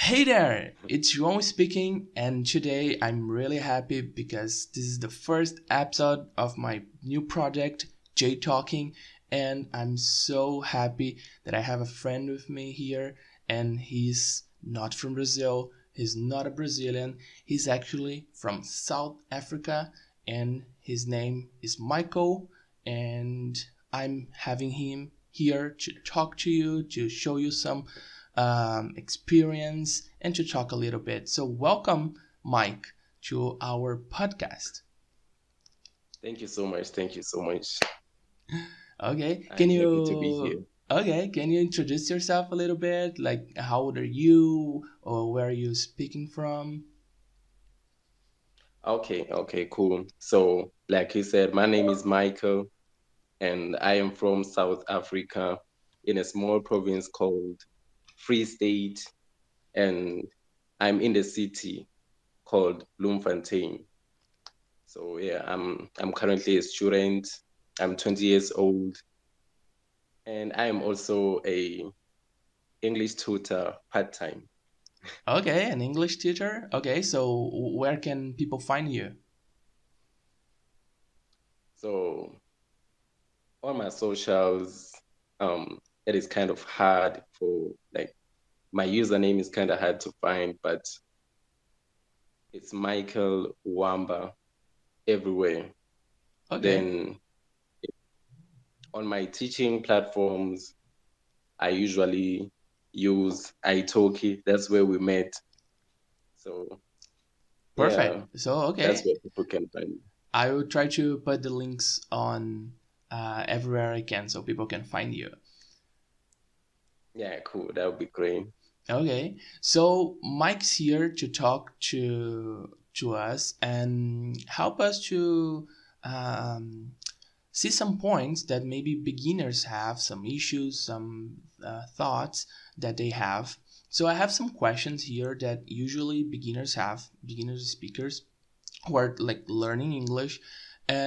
Hey there, it's Uamba speaking, and today I'm really happy because this is the first episode of my new project, J Talking, and I'm so happy that I have a friend with me here, and he's not from Brazil, he's not a Brazilian, he's actually from South Africa, and his name is Michael, and I'm having him here to talk to you, to show you some experience and to talk a little bit. So, welcome, Mike, to our podcast. Thank you so much. Thank you so much. Okay, can I'm happy to be here. you can you introduce yourself a little bit? Like, how old are you, or where are you speaking from? Okay, cool. So, like you said, my name is Michael, and I am from South Africa in a small province called Free State, and I'm in the city called Bloemfontein. So yeah, I'm currently a student. I'm 20 years old, and I am also a English tutor part-time. Okay, an English teacher. Okay, so where can people find you? So on my socials, it is kind of hard for like my username is kind of hard to find, but it's Michael Uamba everywhere. Okay, Then on my teaching platforms, I usually use italki. That's where we met. So yeah, perfect. So, that's okay, where people can find me. I will try to put the links on everywhere I can so people can find you. Yeah, cool. That would be great. Okay, so Mike's here to talk to us and help us to see some points that maybe beginners have, some issues, some thoughts that they have. So I have some questions here that usually beginners have, beginners speakers who are like learning English.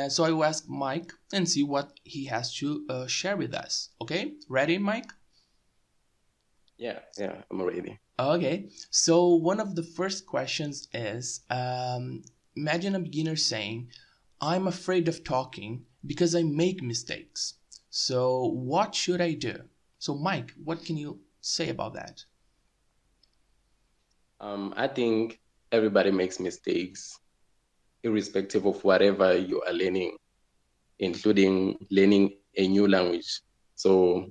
So I will ask Mike and see what he has to share with us. Okay, ready, Mike? Yeah, I'm ready. Okay, so one of the first questions is imagine a beginner saying, I'm afraid of talking because I make mistakes. So, what should I do? So, Mike, what can you say about that? I think everybody makes mistakes, irrespective of whatever you are learning, including learning a new language. So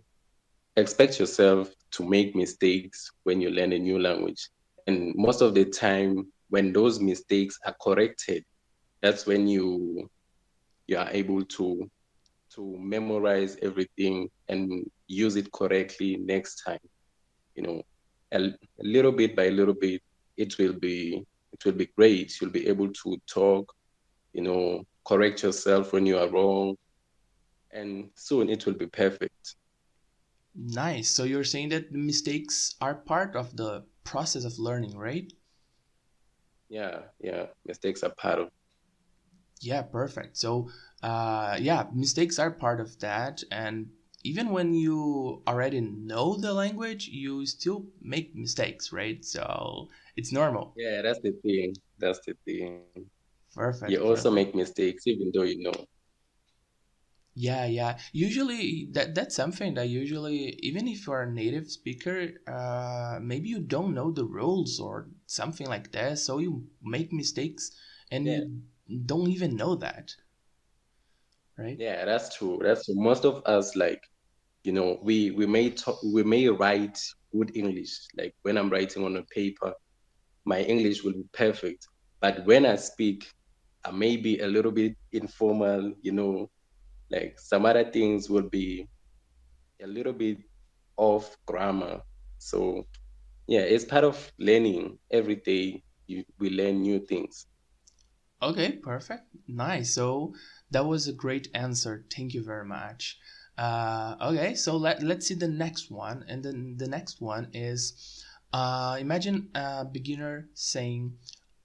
expect yourself to make mistakes when you learn a new language. And most of the time, when those mistakes are corrected, that's when you are able to memorize everything and use it correctly next time. You know, a little bit by little bit, it will be it will be great. You'll be able to talk, correct yourself when you are wrong, and soon it will be perfect. Nice. So, you're saying that the mistakes are part of the process of learning, right? Yeah. Mistakes are part of. Yeah, perfect. So, yeah, mistakes are part of that. And even when you already know the language, you still make mistakes, right? So, it's normal. Yeah, that's the thing. That's the thing. You Perfect, also perfect. make mistakes even though you know. Yeah, yeah. Usually, that's something that usually, even if you're a native speaker, maybe you don't know the rules or something like that, so you make mistakes and Yeah, you don't even know that, right? yeah, that's true. That's true. Most of us like, we may write good English. Like when I'm writing on a paper, my English will be perfect. But when I speak, I may be a little bit informal, like some other things will be a little bit off grammar. So yeah, it's part of learning. Every day we learn new things. Okay, perfect. Nice. So that was a great answer. Thank you very much. Okay, so let's see the next one. And then the next one is imagine a beginner saying,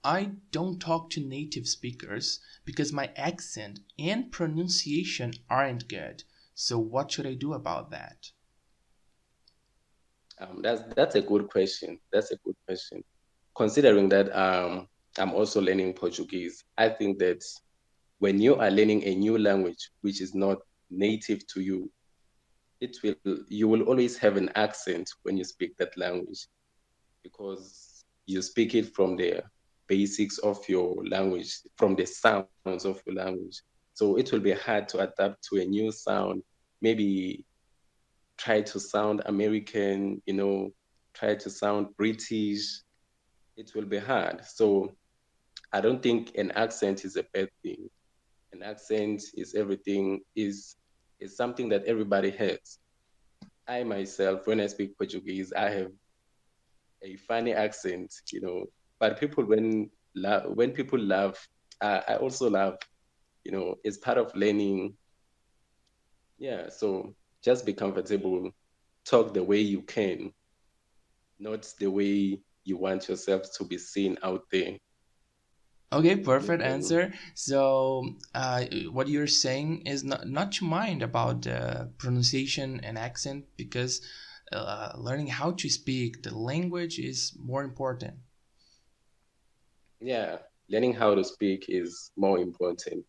I don't talk to native speakers because my accent and pronunciation aren't good. So what should I do about that? That's a good question. That's a good question. Considering that I'm also learning Portuguese, I think that when you are learning a new language which is not native to you, you will always have an accent when you speak that language because you speak it from the basics of your language, from the sounds of your language. So it will be hard to adapt to a new sound. Maybe try to sound American, try to sound British. It will be hard. So I don't think an accent is a bad thing. An accent is everything, is something that everybody has. I myself, when I speak Portuguese, I have a funny accent, but when people laugh, I also laugh. It's part of learning. Yeah, so just be comfortable, talk the way you can, not the way you want yourself to be seen out there. Okay, You perfect can, answer. So, what you're saying is not to mind about pronunciation and accent because learning how to speak the language is more important. yeah, learning how to speak is more important.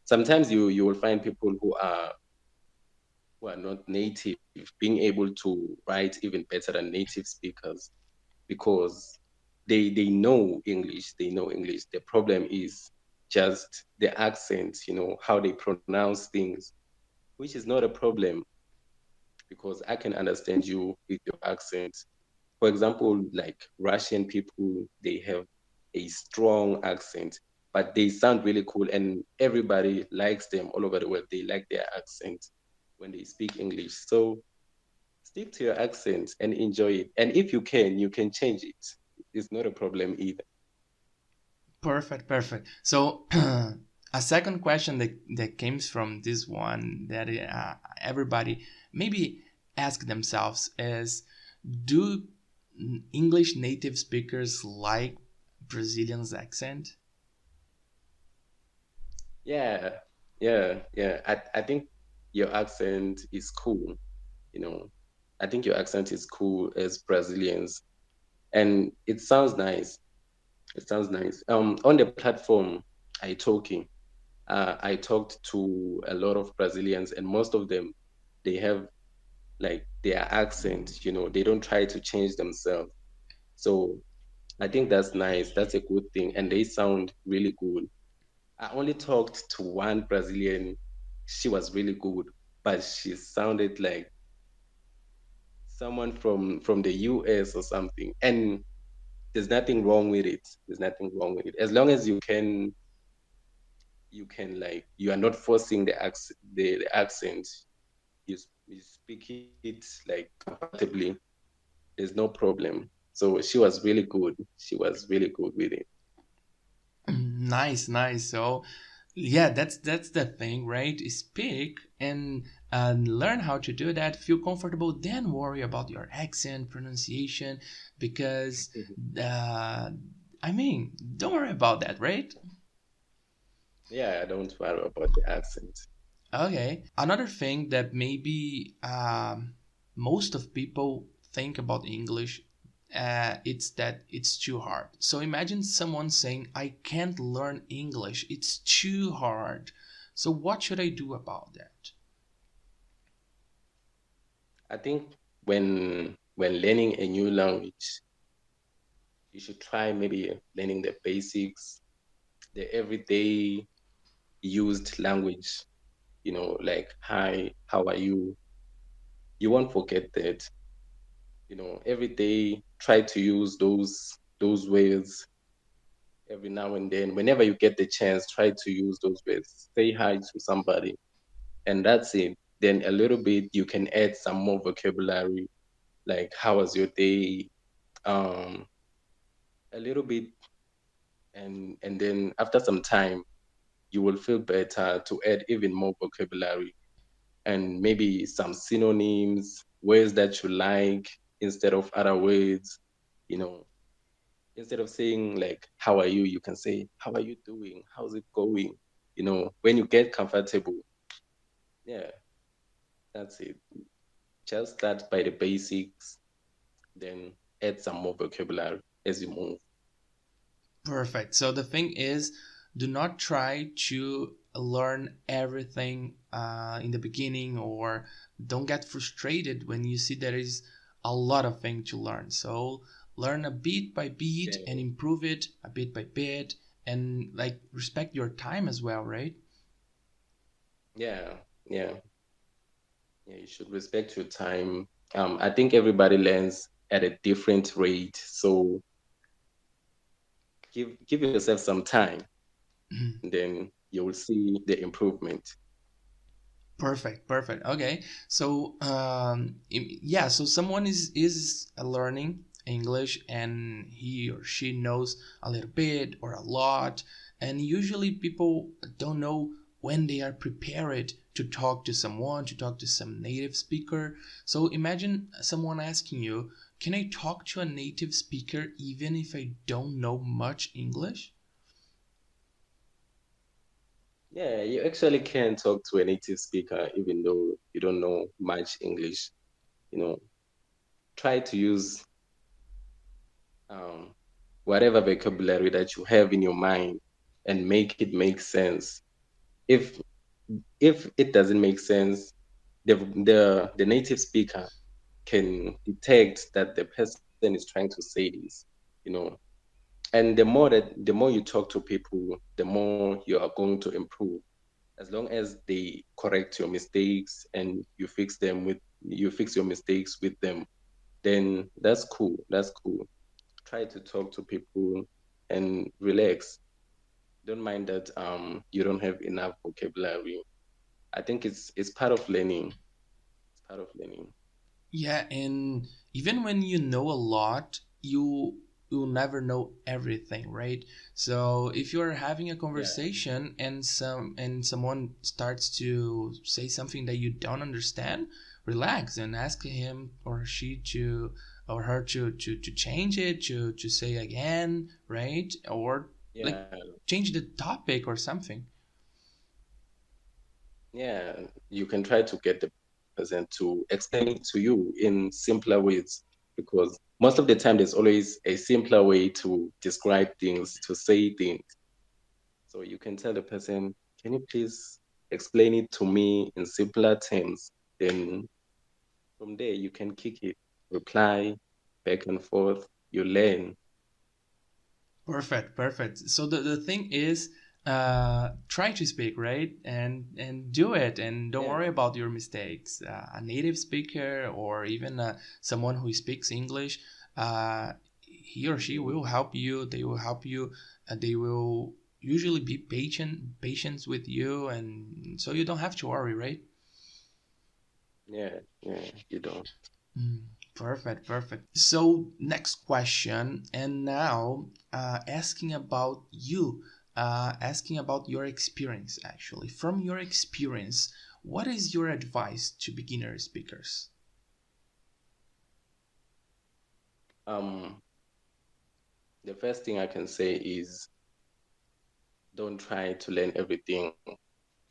Sometimes you will find people who are not native being able to write even better than native speakers because they know English. They know English. The problem is just the accent, how they pronounce things, which is not a problem because I can understand you with your accent. For example, like Russian people, they have a strong accent, but they sound really cool and everybody likes them all over the world. They like their accent when they speak English. So stick to your accent and enjoy it. And if you can change it. It's not a problem either. Perfect, perfect. So, a second question that comes from this one that everybody maybe ask themselves is, do English native speakers like Brazilians accent? Yeah, yeah. I think your accent is cool, you know. I think your accent is cool as Brazilians, and it sounds nice. It sounds nice. On the platform, I talked to a lot of Brazilians, and most of them, they have like their accent. They don't try to change themselves. So I think that's nice. That's a good thing, and they sound really good. I only talked to one Brazilian. She was really good, but she sounded like someone from the US or something. And there's nothing wrong with it. There's nothing wrong with it. As long as you can like you are not forcing the accent. You speak it like comfortably. There's no problem. So she was really good. She was really good with it. Nice, nice. So, yeah, that's the thing, right? Speak and learn how to do that. Feel comfortable, then worry about your accent, pronunciation, because uh, I mean, don't worry about that, right? Yeah, I don't worry about the accent. Okay. Another thing that maybe most of people think about English, it's that it's too hard. So imagine someone saying, "I can't learn English. It's too hard." So what should I do about that? I think when learning a new language, you should try maybe learning the basics, the everyday used language, like hi, how are you? You won't forget that. Every day try to use those words every now and then. Whenever you get the chance, try to use those words. Say hi to somebody, and that's it. Then a little bit you can add some more vocabulary, like how was your day? Um, a little bit, and then after some time you will feel better to add even more vocabulary and maybe some synonyms, words that you like instead of other words. You know, instead of saying like, how are you? You can say, how are you doing? How's it going? When you get comfortable, yeah, that's it. Just start by the basics. then add some more vocabulary as you move. Perfect. So the thing is, do not try to learn everything in the beginning, or don't get frustrated when you see there is a lot of things to learn. So learn a bit by bit and Yeah, improve it a bit by bit, and like respect your time as well, right? yeah, yeah, yeah. You should respect your time. I think everybody learns at a different rate, so give yourself some time, then you will see the improvement. Perfect, perfect. Okay, so yeah, so someone is learning English and he or she knows a little bit or a lot, and usually people don't know when they are prepared to talk to someone, to talk to some native speaker. So imagine someone asking you, "Can I talk to a native speaker even if I don't know much English?" Yeah, you actually can talk to a native speaker even though you don't know much English. You know, try to use um, whatever vocabulary that you have in your mind and make it make sense. If if it doesn't make sense, the native speaker can detect that the person is trying to say this, you know. And the more you talk to people, the more you are going to improve. As long as they correct your mistakes and you fix your mistakes with them, then that's cool. That's cool. Try to talk to people and relax. Don't mind that you don't have enough vocabulary. I think it's part of learning. It's part of learning. Yeah, and even when you know a lot, you'll never know everything, right? So if you're having a Yeah, conversation and someone starts to say something that you don't understand, relax and ask him or she to or her to change it, to say again, right? Or like yeah, change the topic or something. yeah. You can try to get the person to explain it to you in simpler ways because most of the time there's always a simpler way to describe things, to say things. So you can tell the person, can you please explain it to me in simpler terms? Then from there you can kick it, reply back and forth, you learn. Perfect, perfect. So the thing is, try to speak, right? And do it, and don't Yeah. worry about your mistakes. A native speaker or even someone who speaks English, he or she Mhm. will help you. They will help you. They will usually be patient with you, and so you don't have to worry, right? Yeah, yeah, you don't. Mm, perfect, perfect. So, next question, and now asking about you, asking about your experience actually. From your experience, what is your advice to beginner speakers? Um, the first thing I can say is don't try to learn everything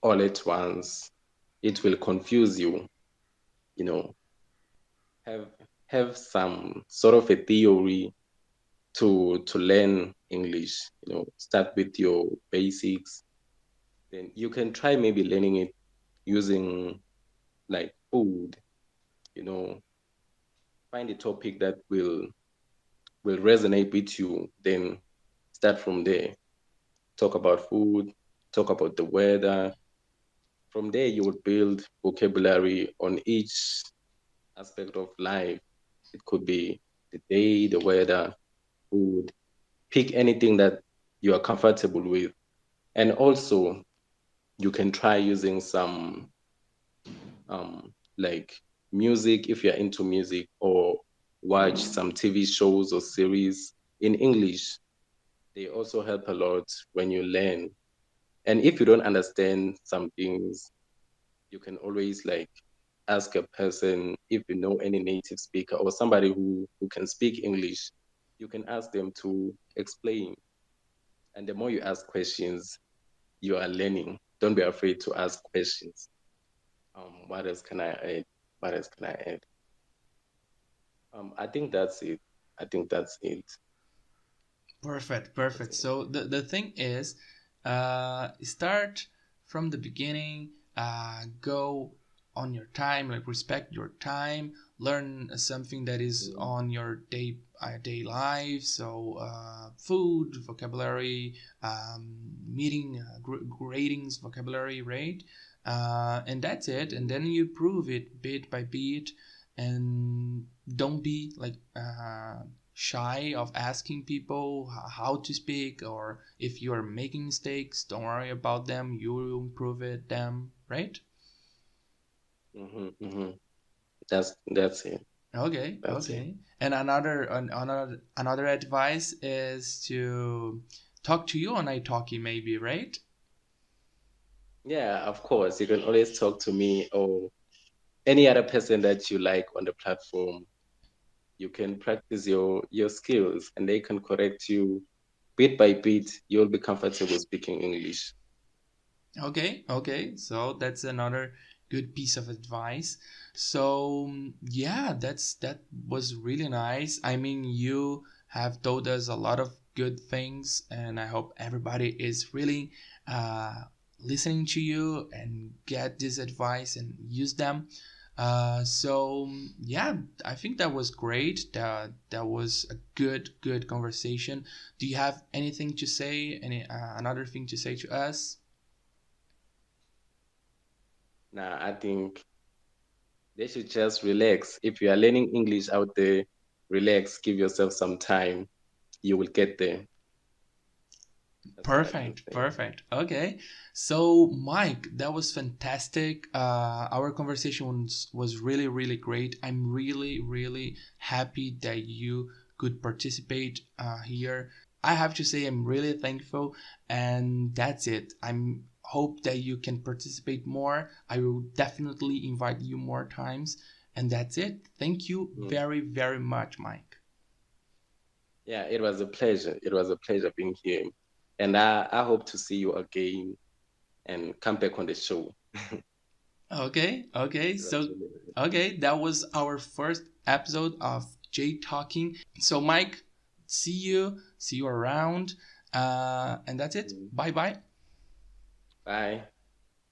all at once. It will confuse you, you know. Have have some sort of a theory to learn English, you know, start with your basics. Then you can try maybe learning it using like food, you know, find a topic that will resonate with you, then start from there. Talk about food, talk about the weather. From there, you would build vocabulary on each aspect of life. It could be the day, the weather, food. Pick anything that you are comfortable with. And also, you can try using some like music if you're into music, or watch some TV shows or series in English. They also help a lot when you learn. And if you don't understand some things, you can always like ask a person if you know any native speaker or somebody who can speak English. You can ask them to explain. And the more you ask questions, you are learning. Don't be afraid to ask questions. What else can I add? What else can I add? I think that's it. I think that's it. Perfect, That's perfect. it. So the thing is, start from the beginning. Go on your time, like respect your time. Learn something that is Mm, on your day life. So food, vocabulary, meeting, gradings, vocabulary, right? And that's it. And mm, then you prove it bit by bit, and don't be like. Shy of asking people how to speak, or if you are making mistakes, don't worry about them, you will improve it them, right? mm. That's it. Okay, That's it. okay. And another advice is to talk to you on italki, maybe, right? Yeah, of course. You can always talk to me or any other person that you like on the platform. You can practice your skills and they can correct you bit by bit. You'll be comfortable speaking English. Okay, okay. So that's another good piece of advice. So yeah, that was really nice. I mean, you have told us a lot of good things, and I hope everybody is really listening to you and get this advice and use them. So yeah, I think that was great. That was a good conversation. Do you have anything to say? Any another thing to say to us? Now, I think they should just relax. If you are learning English out there, relax, give yourself some time. You will get there. That's what I can Perfect, say. perfect. Okay. So, Mike, that was fantastic. Our conversation was really, really great. I'm really happy that you could participate here. I have to say, I'm really thankful, and that's it. I'm hope that you can participate more. I will definitely invite you more times, and that's it. Thank you Mm. very much, Mike. Yeah, it was a pleasure. It was a pleasure being here. And I hope to see you again and come back on the show. Okay, okay. It was So, really, okay, that was our first episode of Jay Talking. So, Mike, see you around. And that's it. mm. Bye bye. Bye.